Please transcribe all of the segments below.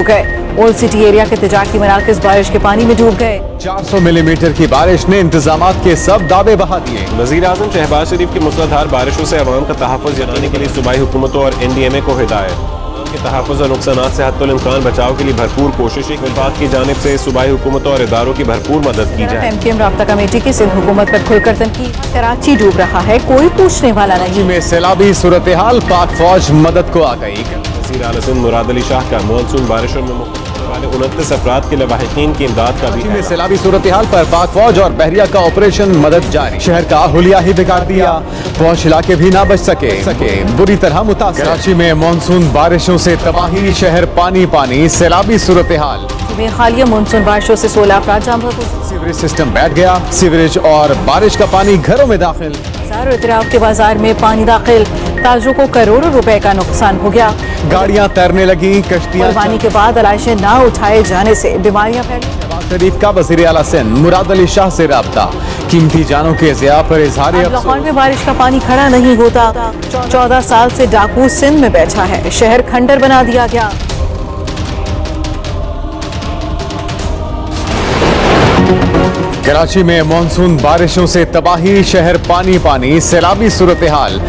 गए। Old city area के तिजारती मराकज़ बारिश के पानी में डूब गए। 400 मिलीमीटर की बारिश ने इंतजामात के सब दावे बहा दिए। वज़ीर-ए-आज़म शहबाज शरीफ की मूसलाधार बारिशों से अवाम का तहफ़्फ़ुज़ जताने के लिए सूबाई हुकूमतों और NDMA को हिदायत के तहफ़्फ़ुज़ और नुकसानात से हद्दुल इम्कान बचाव के लिए भरपूर कोशिश विभाग की जानिब से सूबाई हुकूमतों और इदारों की भरपूर मदद की जाए। MKM राब्ता कमेटी की सिंध हुकूमत पर खुलकर तनकीद। कराची डूब रहा है, कोई पूछने वाला नहीं। में सैलाबी सूरत हाल, पाक फौज मदद को आ गई। वज़ीर आला सिंध मुराद अली शाह का मानसून बारिशों में वाले 29 अफराद के लवाहिकीन की इमदाद का भी। सैलाबी सूरत हाल पर पाक फौज और बहरिया का ऑपरेशन मदद जारी। शहर का हुलिया ही बिगाड़ दिया, पौष इलाके भी ना बच सके बुरी तरह मुतासिर। कराची में मानसून बारिशों से तबाही, शहर पानी पानी, सैलाबी सूरत हाल। हालिया मानसून बारिशों से 16 अफराद जाम बहक। सीवरेज सिस्टम बैठ गया, सीवरेज और बारिश का पानी घरों में दाखिल। इतराफ के बाजार में पानी दाखिल, ताजरों को करोड़ों रुपए का नुकसान हो गया। गाड़ियां तैरने लगी, कश्तियां। कुर्बानी के बाद अलाइशें ना उठाए जाने से बीमारियां फैली। शहबाज शरीफ का वज़ीर आला सिंध मुराद अली शाह से राब्ता, कीमती जानों के ज़िया पर इज़हार अफ़सोस। लाहौर में बारिश का पानी खड़ा नहीं होता, 14 साल से डाकू सिंध में बैठा है, शहर खंडर बना दिया गया। कराची में मानसून बारिशों से तबाही, शहर पानी पानी, सैलाबी सूरत हाल।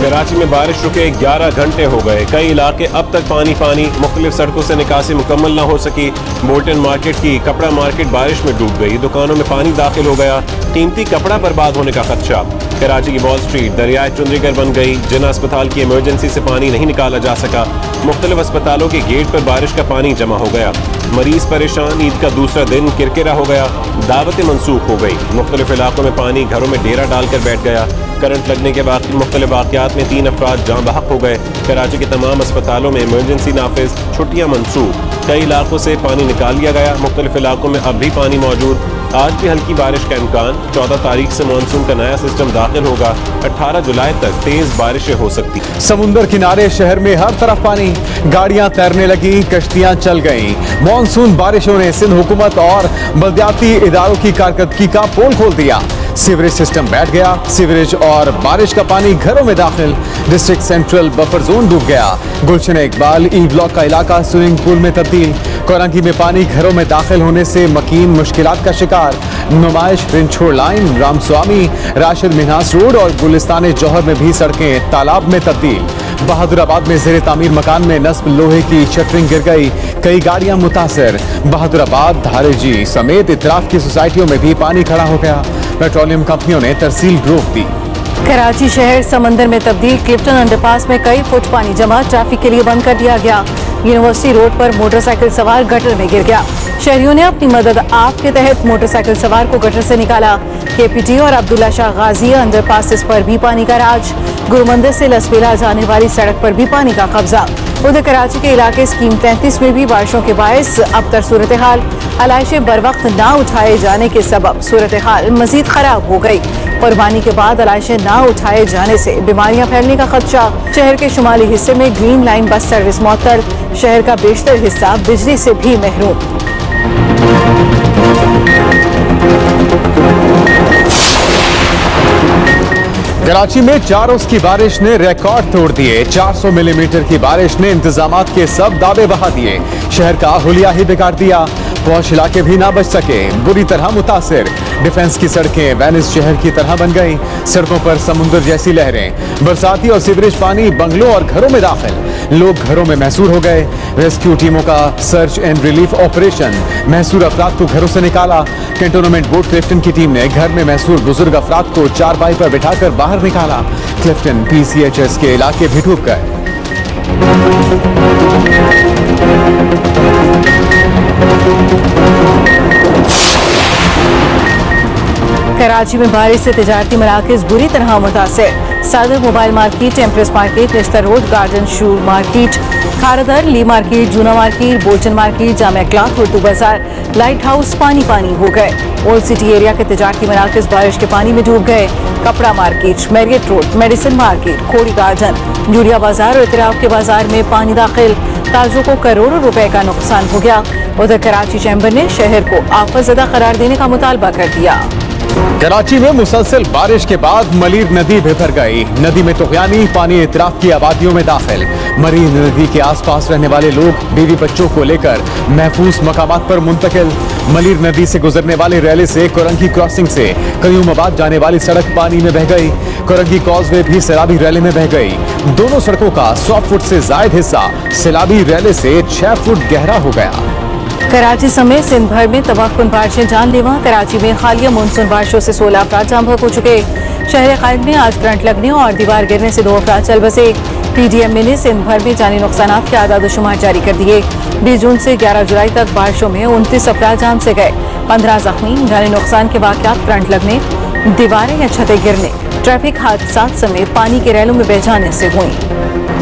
कराची में बारिश रुके 11 घंटे हो गए, कई इलाके अब तक पानी पानी। मुख्तलिफ सड़कों से निकासी मुकम्मल न हो सकी। बोल्टन मार्केट की कपड़ा मार्केट बारिश में डूब गई, दुकानों में पानी दाखिल हो गया, कीमती कपड़ा बर्बाद होने का खदशा। कराची की वॉल स्ट्रीट दरियाए चुंदरीगर बन गई, जिना अस्पताल की इमरजेंसी से पानी नहीं निकाला जा सका। मुख्तलिफ अस्पतालों के गेट पर बारिश का पानी जमा हो गया, मरीज परेशान। ईद का दूसरा दिन किरकिरा हो गया, दावतें मनसूख हो गई। मुख्तलिफ इलाकों में पानी घरों में डेरा डालकर बैठ गया। करंट लगने के बाद मुख्तलिफ वाक़यात में 3 अफराद जाँ बहक हो गए। कराची के तमाम अस्पतालों में इमरजेंसी नाफिज, छुट्टियाँ मनसूख। कई इलाकों से पानी निकाल लिया गया, मुख्तलिफ इलाकों में अब भी पानी मौजूद। आज भी हल्की बारिश का इम्कान। 14 तारीख से मानसून का नया सिस्टम दाखिल होगा, 18 जुलाई तक तेज बारिशें हो सकती। समुंदर किनारे शहर में हर तरफ पानी, गाड़ियां तैरने लगी, कश्तियां चल गईं। मानसून बारिशों ने सिंध हुकूमत और बल्दियाती इदारों की कारकर्दगी का पोल खोल दिया। सीवरेज सिस्टम बैठ गया, सीवरेज और बारिश का पानी घरों में दाखिल। डिस्ट्रिक्ट सेंट्रल बफर जोन डूब गया। गुलशन इकबाल ई ब्लॉक का इलाका स्विमिंग पूल में तब्दील। कोरंगी में पानी घरों में दाखिल होने से मकीन मुश्किलात का शिकार। नुमाइश रिंछोड़ लाइन, रामस्वामी, राशिद मिन्हास रोड और गुलिस्तान जौहर में भी सड़कें तालाब में तब्दील। बहादुराबाद में ज़ेरे तामीर मकान में नस्ब लोहे की शटरिंग गिर गई, कई गाड़ियां मुतासर। बहादुराबाद, धारेजी समेत इतराफ की सोसाइटियों में भी पानी खड़ा हो गया। पेट्रोलियम कंपनियों ने तरसील रोक दी। कराची शहर समंदर में तब्दील, क्लिफ्टन अंडरपास में कई फुट पानी जमा, ट्रैफिक के लिए बंद कर दिया गया। यूनिवर्सिटी रोड पर मोटरसाइकिल सवार गटर में गिर गया, शहरियों ने अपनी मदद आप के तहत मोटरसाइकिल सवार को गटर से निकाला। KPT और अब्दुल्ला शाह गाजी अंडरपासेस पर भी पानी का राज। गुरुमंदिर से लसबेला जाने वाली सड़क पर भी पानी का कब्जा। उधर कराची के इलाके स्कीम 33 में भी बारिशों के बायस अबतर सूरत हाल, अलाइशें बर वक्त ना उठाए जाने के सबब सूरत हाल मजीद खराब हो गई। कुर्बानी के बाद अलाइशें ना उठाए जाने से बीमारियां फैलने का खदशा। शहर के शुमाली हिस्से में ग्रीन लाइन बस सर्विस मअतल, शहर का बेशतर हिस्सा बिजली से भी महरूम। कराची में 4 रोज की बारिश ने रिकॉर्ड तोड़ दिए। 400 मिलीमीटर की बारिश ने इंतजामात के सब दावे बहा दिए। शहर का हुलिया ही बिगाड़ दिया, पौष इलाके भी ना बच सके, बुरी तरह मुतासिर। डिफेंस की सड़कें वेनिस शहर की तरह बन गई, सड़कों पर समुंदर जैसी लहरें। बरसाती और सीवरेज पानी बंगलों और घरों में दाखिल, लोग घरों में महसूर हो गए। रेस्क्यू टीमों का सर्च एंड रिलीफ ऑपरेशन, महसूर अफराद को घरों से निकाला। कैंटोनमेंट बोर्ड क्लिफ्टन की टीम ने घर में महसूर बुजुर्ग अफराद को चारपाई पर बिठाकर बाहर निकाला। क्लिफ्टन PCHS के इलाके भी डूब गए। कराची में बारिश से तिजारती मराकज़ बुरी तरह मुतासिर। सादर mobile market, empress market, Nishtar road, garden shoe market, Kharadar, Lea market, Juna market, Bolton market, Jamia cloth, Urdu Bazaar, light house पानी पानी हो गए। ओल्ड सिटी एरिया के तिजारती मराकज़ बारिश के पानी में डूब गए। कपड़ा market, Marriott road, medicine market, Khori garden, जूरिया बाजार और इतराफ के बाजार में पानी दाखिल, ताजरों को करोड़ों रुपए का नुकसान हो गया। उधर कराची चैम्बर ने शहर को आफत ज़दा करार देने का मुतालबा कर दिया। कराची में मुसलसल बारिश के बाद मलीर नदी बिफर गई। नदी में तुगयानी पानी इतराफ की आबादियों में दाखिल। मलीर नदी के आसपास रहने वाले लोग बीवी बच्चों को लेकर महफूज मकामात पर मुंतकिल। मलीर नदी से गुजरने वाले रैले से कोरंगी क्रॉसिंग से कयूमाबाद जाने वाली सड़क पानी में बह गई। कोरंगी कॉजवे भी सैलाबी रैले में बह गई। दोनों सड़कों का 100 फुट से ज्यादा हिस्सा सैलाबी रैले से 6 फुट गहरा हो गया। कराची समेत सिंध भर में तबाहकुन बारिशें जानलेवा। कराची में हालिया मानसून बारिशों से 16 अफराद जाम बहक हो चुके। शहर कायद में आज करंट लगने और दीवार गिरने से 2 अफराद चल बसे। PDMA ने सिंध भर में जानी नुकसान के आदाद-ओ-शुमार जारी कर दिए। 20 जून से 11 जुलाई तक बारिशों में 29 अफराद जान से गए। 15 जख्मी। जानी नुकसान के वाकयात करंट लगने, दीवारें या छतें गिरने, ट्रैफिक हादसात समेत पानी के रैलों में बह जाने से हुई।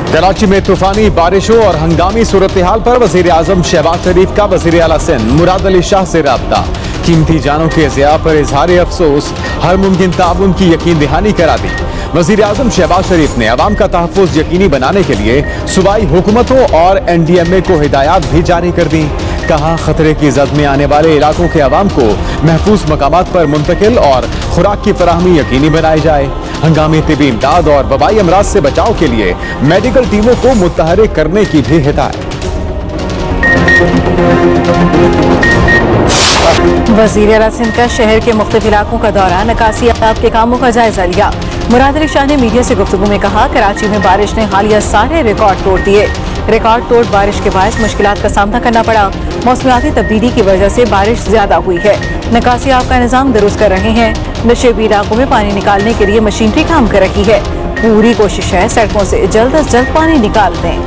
कराची में तूफानी बारिशों और हंगामी सूरत हाल पर वजीर आजम शहबाज शरीफ का वजीर आला सिंध मुराद अली शाह से राब्ता। कीमती जानों के ज़िया पर इजहार अफसोस, हर मुमकिन ताउन की यकीन दहानी करा दी। वजीर आजम शहबाज शरीफ ने अवाम का तहफ़्फ़ुज़ यकीनी बनाने के लिए सूबाई हुकूमतों और NDMA को हिदायत भी जारी कर दी। कहा, खतरे की जद में आने वाले इलाकों के अवाम को महफूज मकामात पर मुंतकिल और खुराक की फराहमी यकीनी बनाई जाए। हंगामी तिबी इमदाद और वबाई अमराज से बचाव के लिए मेडिकल टीमों को मुतहरिक करने की भी हिदायत। वजीर आला सिंध का शहर के मुख्तलिफ इलाकों का दौरा, निकासी आदाब के कामों का जायजा लिया। मुराद अली शाह ने मीडिया से गुफ्तगू में कहा, कराची में बारिश ने हालिया सारे रिकॉर्ड तोड़ दिए। रिकॉर्ड तोड़ बारिश के बायस मुश्किलात का सामना करना पड़ा। मौसमियाती तब्दीली की वजह से बारिश ज्यादा हुई है। निकासी आब का निजाम दुरुस्त कर रहे हैं। नशेबी इलाकों में पानी निकालने के लिए मशीनरी काम कर रही है। पूरी कोशिश है सड़कों से जल्द अज जल्द पानी निकाल दें।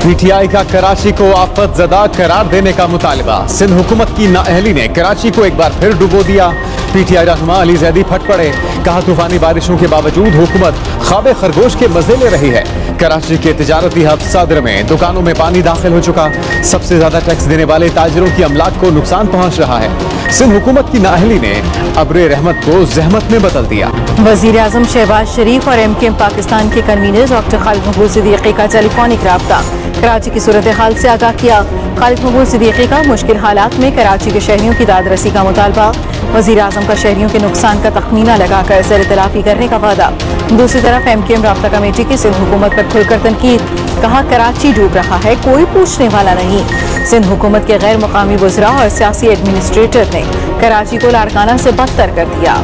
PTI का कराची को आफत ज़दा करार देने का मुतालबा। सिंध हुकूमत की नाअहली ने कराची को एक बार फिर डुबो दिया। PTI रहनुमा अली जैदी फट पड़े। कहा, तूफानी बारिशों के बावजूद हुकूमत ख्वाब खरगोश के मजे ले रही है। कराची के तिजारती हब सदर में दुकानों में पानी दाखिल हो चुका। सबसे ज्यादा टैक्स देने वाले ताजिरों की अमलाक को नुकसान पहुंच रहा है। सिंध हुकूमत की नाअहली ने अब्रे रहमत को जहमत में बदल दिया। वजीर आजम शहबाज शरीफ और MKM पाकिस्तान के कन्वीनर डॉक्टर खालिद मकबूल सिद्दीकी का टेलीफोनिक राब्ता। कराची की सूरत हाल से आगाह किया। खालिद मकबूल सिद्दीकी का मुश्किल हालात में कराची के शहरियों की दाद रसी का मुतालबा। वजीर आजम का शहरियों के नुकसान का तखमीना लगाकर सर तलाफी करने का वादा। दूसरी तरफ MKM राब्ता कमेटी की सिंध हुकूमत पर खुलकर तनकीद। कहा, कराची डूब रहा है, कोई पूछने वाला नहीं। सिंध हुकूमत के गैर मुकामी वज़रा और सियासी एडमिनिस्ट्रेटर ने कराची को लाड़काना से बदतर कर दिया।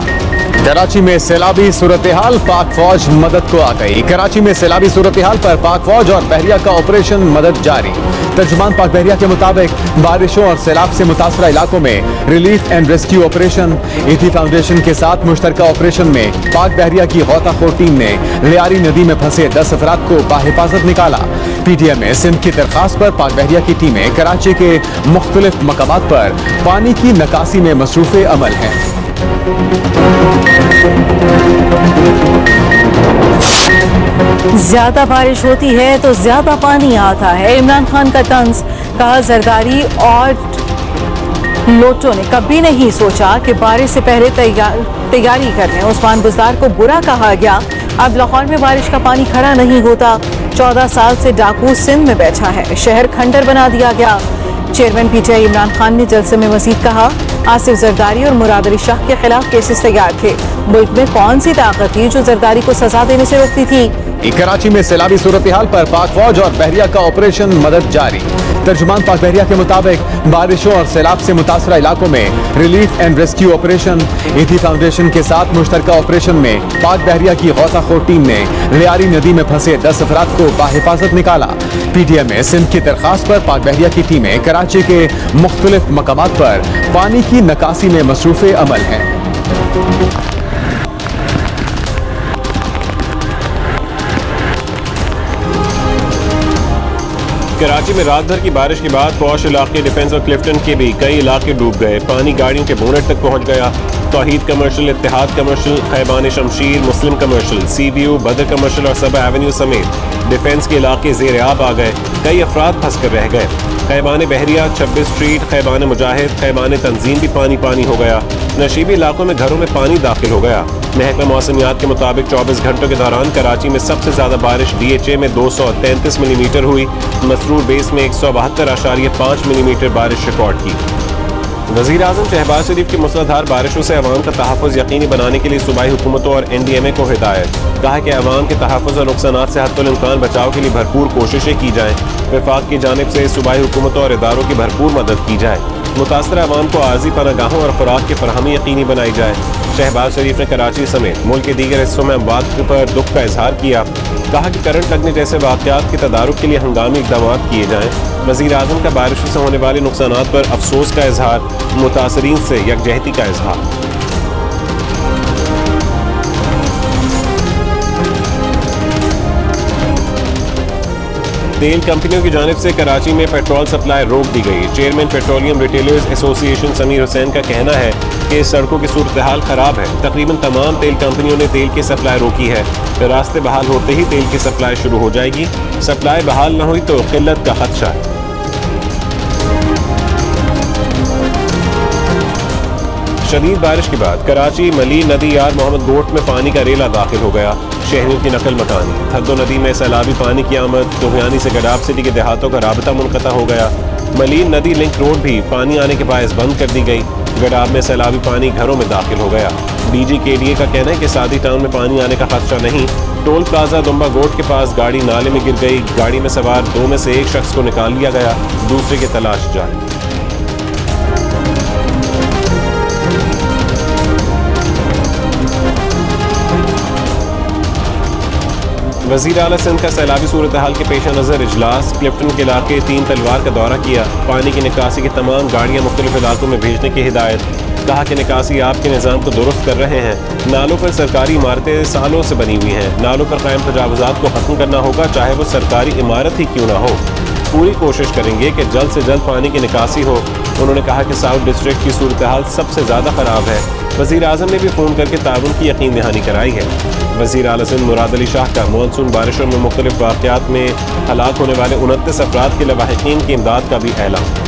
कराची में सैलाबी सूरत हाल, पाक फौज मदद को आ गई। कराची में सैलाबी सूरत हाल पर पाक फौज और बहरिया का ऑपरेशन मदद जारी। तर्जुमान पाक बहरिया के मुताबिक बारिशों और सैलाब से मुतासरा इलाकों में relief and rescue operation. Edhi foundation के साथ मुश्तरका ऑपरेशन में पाक बहरिया की गौताखोर टीम ने लियारी नदी में फंसे 10 अफराद को बाहिफाजत निकाला। PTMA सिंध की दरखास्त पर पाक बहरिया की टीमें कराची के मुख्तलिफ मकामात पर पानी की निकासी में मसरूफ अमल है। ज्यादा बारिश होती है तो ज्यादा पानी आता है। इमरान खान का तंज। कहा, जरदारी और लोटो ने कभी नहीं सोचा कि बारिश से पहले तैयारी करने। उस्मान बुज़दार को बुरा कहा गया। अब लाहौर में बारिश का पानी खड़ा नहीं होता। 14 साल से डाकू सिंध में बैठा है। शहर खंडर बना दिया गया। चेयरमैन PTI इमरान खान ने जलसे में मजीद कहा, आसिफ जरदारी और मुराद अली शाह के खिलाफ केसेस तैयार थे। मुल्क में कौन सी ताकत थी जो जरदारी को सजा देने से रोकती थी। कराची में सैलाबी सूरत हाल पर पाक फौज और बहरिया का ऑपरेशन मदद जारी। तर्जुमान पाक बहरिया के मुताबिक बारिशों और सैलाब से मुतासरा इलाकों में relief and rescue operation. Edhi foundation के साथ मुश्तरका ऑपरेशन में पाक बहरिया की गौताखोर टीम ने लियारी नदी में फंसे 10 अफराद को बाहिफाजत निकाला। PTMA सिंध की दरखास्त पर पाक बहरिया की टीमें कराची के मुख्तलिफ मकामात पर पानी की निकासी में मसरूफ अमल है। कराची में रात भर की बारिश के बाद पौश इलाके डिफेंस और क्लिफ्टन के भी कई इलाके डूब गए। पानी गाड़ियों के बोनेट तक पहुंच गया। तौहीद कमर्शियल, इत्तेहाद कमर्शियल, खैबान शमशीर, मुस्लिम कमर्शियल, CBU, बदर कमर्शियल और सबा एवेन्यू समेत डिफेंस के इलाके ज़ेर आब आ गए। कई अफराद फंस कर रह गए। खैबान बहरिया, 26 स्ट्रीट, खैबान मुजाहिद, खैबान तंजीम भी पानी हो गया। नशीबी इलाकों में घरों में पानी दाखिल हो गया। महकमा मौसमियात के मुताबिक 24 घंटों के दौरान कराची में सबसे ज्यादा बारिश DHA में 233 मिलीमीटर हुई। मसरूर बेस में 172.5 मिलीमीटर बारिश रिकॉर्ड की। वज़ीर आज़म शहबाज शरीफ की मूसलाधार बारिशों से अवाम का तहफ़्फ़ुज़ यकीनी बनाने के लिए सूबाई हुकूमतों और NDMA को हिदायत। कहा कि अवाम के तहफ़्फ़ुज़ और नुकसानात से हद्दुल इम्कान बचाव के लिए भरपूर कोशिशें की जाएँ। वफाक की जानिब से सूबाई हुकूमतों और इदारों की भरपूर मदद की जाए। मुतासर अवाम को आर्जी पनागाहों और खुराक की फरहमी यकीनी बनाई जाए। शहबाज शरीफ ने कराची समेत मुल्क के दीगर हिस्सों में अमवात पर दुख का इजहार किया। कहा कि करंट लगने जैसे वाक़यात के तदारुक के लिए हंगामी इक़दाम किए जाएँ। वज़ीर आज़म का बारिशों से होने वाले नुकसानात पर अफसोस का इजहार, मुतासरीन से यकजहती का इजहार। तेल कंपनियों की जानिब से कराची में पेट्रोल सप्लाई रोक दी गई। Chairman petroleum retailers association Sameer Hussain का कहना है कि सड़कों की सूरत हाल खराब है। तकरीबन तमाम तेल कंपनियों ने तेल की सप्लाई रोकी है। रास्ते बहाल होते ही तेल की सप्लाई शुरू हो जाएगी। सप्लाई बहाल न हुई तो किल्लत का खदशा है। शदीद बारिश के बाद कराची मली नदी यार मोहम्मद गोट में पानी का रेला दाखिल हो गया। शहरियों की नकल मकानी। थद्दो नदी में सैलाबी पानी की आमद। तुहियानी से गडाब सिटी के देहातों का राबता मुनक़ता हो गया। मलीन नदी लिंक रोड भी पानी आने के बायस बंद कर दी गई। गडाब में सैलाबी पानी घरों में दाखिल हो गया। DGKDA का कहना है कि सादी टाउन में पानी आने का खदशा नहीं। टोल प्लाजा दुम्बा गोट के पास गाड़ी नाले में गिर गई। गाड़ी में सवार 2 में से एक शख्स को निकाल लिया गया, दूसरे की तलाश जारी। वज़ीर आला सिंध का सैलाबी सूरत हाल के पेश नज़र इजलास। क्लिफ्टन के इलाके 3 तलवार का दौरा किया। पानी की निकासी की तमाम गाड़ियाँ मुख्तलिफ इलाकों में भेजने की हिदायत। कहा कि निकासी आपके निज़ाम को दुरुस्त कर रहे हैं। नालों पर सरकारी इमारतें सालों से बनी हुई हैं। नालों पर कायम तजावुज़ात को ख़त्म करना होगा, चाहे वो सरकारी इमारत ही क्यों ना हो। पूरी कोशिश करेंगे कि जल्द से जल्द पानी की निकासी हो। उन्होंने कहा कि साउथ डिस्ट्रिक्ट की सूरत हाल सबसे ज़्यादा ख़राब है। वज़ीर आज़म ने भी फ़ोन करके ताउन की यकीन दहानी कराई है। वज़ीर आला सिंध मुराद अली शाह का मानसून बारिशों में मुख्तलिफ वाक़यात में हलाक होने वाले 29 अफराद के लवाहिकीन की इमदाद का भी ऐलान।